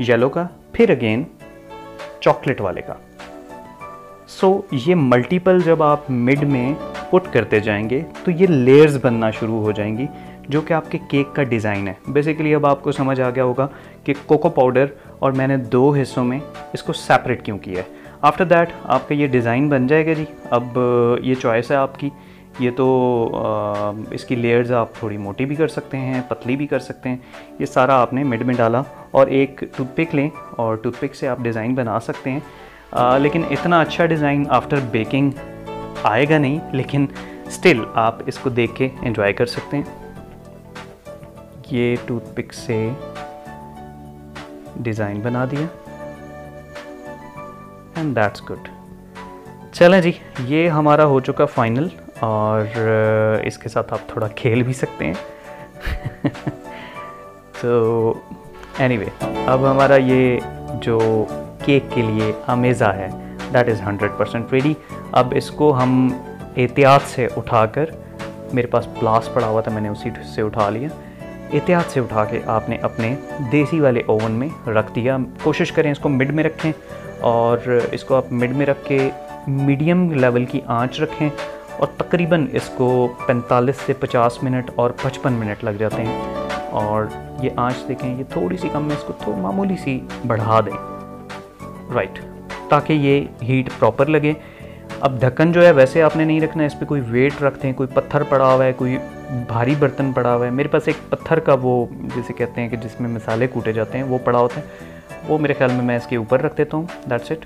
Yellow का, फिर again chocolate वाले का। सो ये मल्टीपल जब आप मिड में पुट करते जाएंगे तो ये लेयर्स बनना शुरू हो जाएंगी, जो कि आपके केक का डिज़ाइन है। बेसिकली अब आपको समझ आ गया होगा कि कोको पाउडर और मैंने 2 हिस्सों में इसको सेपरेट क्यों किया है। आफ्टर दैट आपका ये डिज़ाइन बन जाएगा जी। अब ये चॉइस है आपकी, ये तो इसकी लेयर्स आप थोड़ी मोटी भी कर सकते हैं, पतली भी कर सकते हैं। ये सारा आपने मिड में डाला और एक टूथपिक लें और टूथपिक से आप डिज़ाइन बना सकते हैं। लेकिन इतना अच्छा डिज़ाइन आफ्टर बेकिंग आएगा नहीं, लेकिन स्टिल आप इसको देख के एंजॉय कर सकते हैं। ये टूथपिक से डिज़ाइन बना दिया एंड दैट्स गुड। चलें जी, ये हमारा हो चुका फाइनल, और इसके साथ आप थोड़ा खेल भी सकते हैं। तो एनीवे, अब हमारा ये जो केक के लिए अमेज़ा है दैट इज़ 100% रेडी। अब इसको हम एहतियात से उठाकर, मेरे पास ग्लास पड़ा हुआ था, मैंने उसी से उठा लिया। एहतियात से उठा के आपने अपने देसी वाले ओवन में रख दिया। कोशिश करें इसको मिड में रखें, और इसको आप मिड में रख के मीडियम लेवल की आंच रखें, और तकरीबन इसको 45 से 50 मिनट और 55 मिनट लग जाते हैं। और ये आंच देखें, ये थोड़ी सी कम है, इसको तो मामूली सी बढ़ा दें, राइट, ताकि ये हीट प्रॉपर लगे। अब ढक्कन जो है वैसे आपने नहीं रखना है, इस पर कोई वेट रखते हैं, कोई पत्थर पड़ा हुआ है, कोई भारी बर्तन पड़ा हुआ है। मेरे पास एक पत्थर का वो जैसे कहते हैं कि जिसमें मसाले कूटे जाते हैं, वो पड़ा होता है, वो मेरे ख्याल में मैं इसके ऊपर रख देता हूँ, दैट्स इट।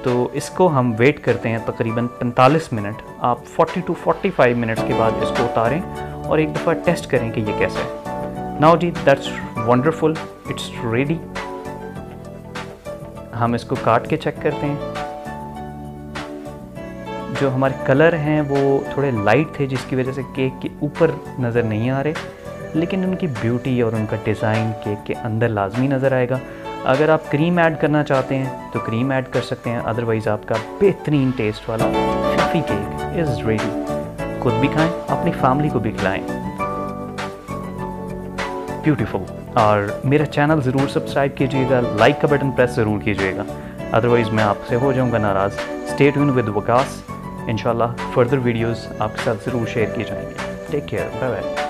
तो इसको हम वेट करते हैं तकरीबन 45 मिनट। आप 40 to 45 मिनट्स के बाद इसको उतारें और एक दफ़ा टेस्ट करें कि ये कैसा है। नाउ जी, दैट्स वंडरफुल, इट्स रेडी। हम इसको काट के चेक करते हैं। जो हमारे कलर हैं वो थोड़े लाइट थे, जिसकी वजह से केक के ऊपर नज़र नहीं आ रहे, लेकिन उनकी ब्यूटी और उनका डिज़ाइन केक के अंदर लाजमी नज़र आएगा। अगर आप क्रीम ऐड करना चाहते हैं तो क्रीम ऐड कर सकते हैं, अदरवाइज़ आपका बेहतरीन टेस्ट वाला फ्लफी केक इज़ रेडी। खुद भी खाएं, अपनी फैमिली को भी खिलाएं। ब्यूटीफुल। और मेरा चैनल ज़रूर सब्सक्राइब कीजिएगा, लाइक का बटन प्रेस ज़रूर कीजिएगा, अदरवाइज़ मैं आपसे हो जाऊँगा नाराज़। स्टे ट्यून विद वकास, इंशाल्लाह फर्दर वीडियोज़ आपके साथ ज़रूर शेयर की जाएंगी। Take care, bye bye.